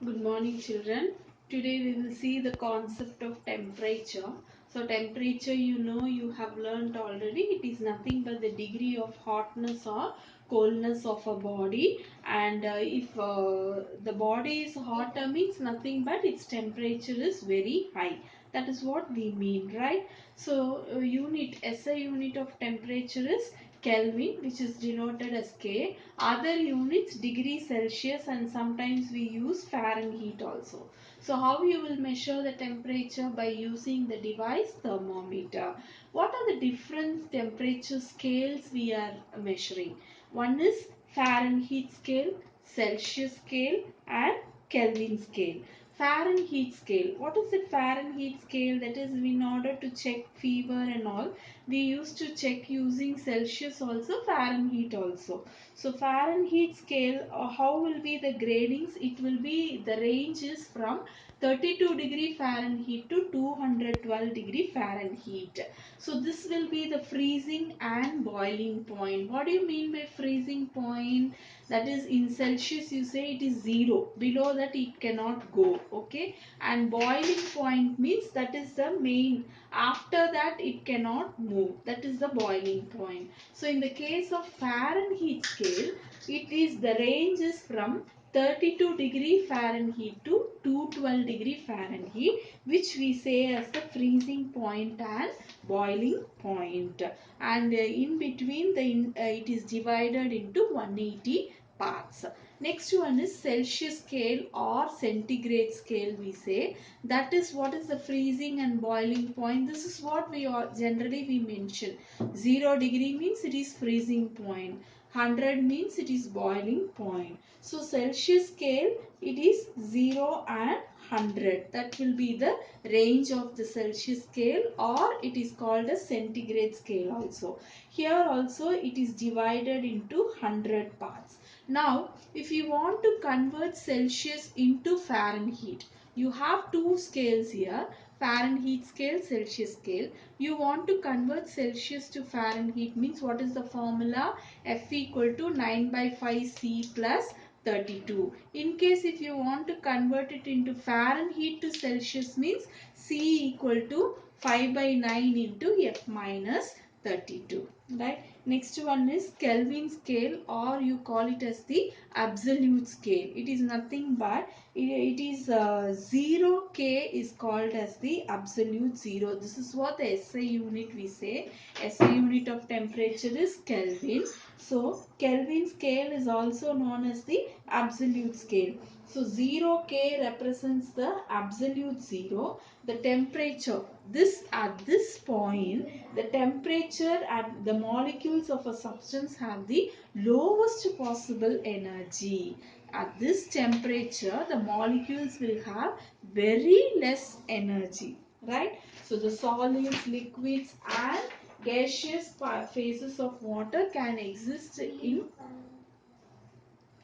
Good morning, children. Today we will see the concept of temperature. So temperature, you have learnt already. It is nothing but the degree of hotness or coldness of a body. And if the body is hotter, means nothing but its temperature is very high. That is what we mean, right? So SI unit of temperature is Kelvin, which is denoted as K. Other units degree Celsius, and sometimes we use Fahrenheit also. So how you will measure the temperature? By using the device thermometer. What are the different temperature scales we are measuring? One is Fahrenheit scale, Celsius scale and Kelvin scale. Fahrenheit scale. What is the Fahrenheit scale? That is in order to check fever and all. We used to check using Celsius also, Fahrenheit also. So Fahrenheit scale, how will be the gradings? It will be, the range is from 32 degree Fahrenheit to 212 degree Fahrenheit. So this will be the freezing and boiling point. What do you mean by freezing point? That is, in Celsius you say it is 0. Below that it cannot go. Okay. And boiling point means that is the main. After that it cannot move. That is the boiling point. So in the case of Fahrenheit scale, it is, the range is from 32 degree Fahrenheit to 212 degree Fahrenheit, which we say as the freezing point and boiling point. And in between it is divided into 180 parts. Next one is Celsius scale or centigrade scale, we say. That is, what is the freezing and boiling point? This is what we are generally we mention. 0 degree means it is freezing point. 100 means it is boiling point. So Celsius scale, it is 0 and 100. That will be the range of the Celsius scale, or it is called a centigrade scale also. Here also it is divided into 100 parts. Now if you want to convert Celsius into Fahrenheit, you have two scales here, Fahrenheit scale, Celsius scale. You want to convert Celsius to Fahrenheit, means what is the formula? F equal to 9 by 5 C plus 32. In case if you want to convert it into Fahrenheit to Celsius, means C equal to 5 by 9 into F minus 32. Right. Next one is Kelvin scale, or you call it as the absolute scale. It is nothing but it is 0 K is called as the absolute 0. This is what the SI unit we say. SI unit of temperature is Kelvin. So Kelvin scale is also known as the absolute scale. So 0 K represents the absolute 0. The temperature, this at this point, the temperature at the molecules of a substance have the lowest possible energy. At this temperature, the molecules will have very less energy, right? So the solids, liquids and gaseous phases of water can exist in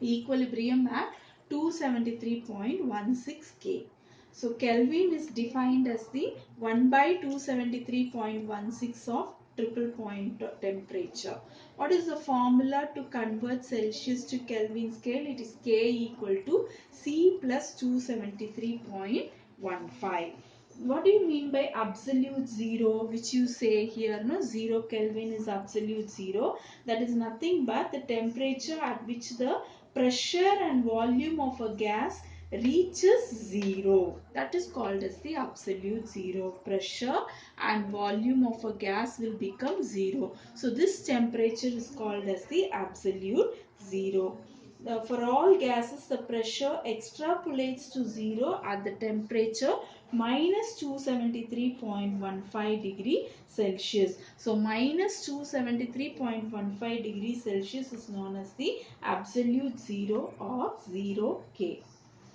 equilibrium at 273.16 K. So Kelvin is defined as the 1 by 273.16 of triple point temperature. What is the formula to convert Celsius to Kelvin scale? It is K equal to C plus 273.15. What do you mean by absolute 0, which you say here? No, 0 Kelvin is absolute 0. That is nothing but the temperature at which the pressure and volume of a gas reaches 0. That is called as the absolute 0. Pressure and volume of a gas will become 0. So this temperature is called as the absolute 0. For all gases, the pressure extrapolates to 0 at the temperature minus 273.15 degree Celsius. So minus 273.15 degree Celsius is known as the absolute 0 or 0 K.